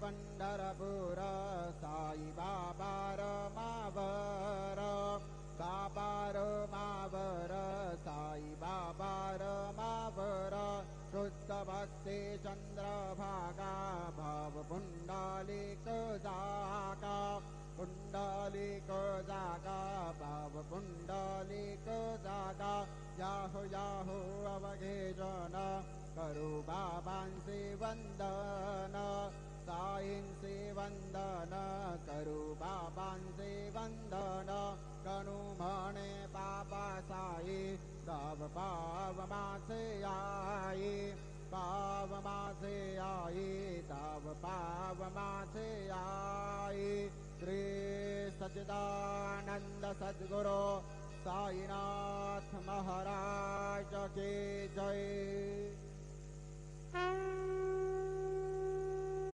पंढरपूर साई बाबा रमावर बाबा रमावर साई बाबा रमावर शुद्ध भक्ति चंद्रभागा भव पुंडलिक जागा पुंडलिक जागा भव पुंडलिक जागा याहो याहो अवघे जन करू बाबांचे वंदन साईंचे वंदन करू बाबांचे वंदन कनु म्हणे बाबा साई गाव पाव माझे आई पाव माझे आई गाव पाव माझे आई श्री सच्चिदानंद सद्गुरु साईनाथ महाराज की जय।